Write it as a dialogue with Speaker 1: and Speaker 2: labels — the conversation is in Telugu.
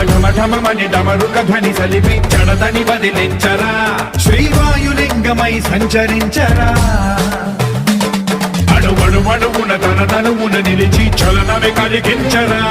Speaker 1: ఢమ ఢమమని డమరుక ధ్వని సలిపి జడదని వదిలించరా శ్రీవాయులింగమై సంచరించరా అణువణువున తన తనువున నిలిచి చలనమే కలిగించరా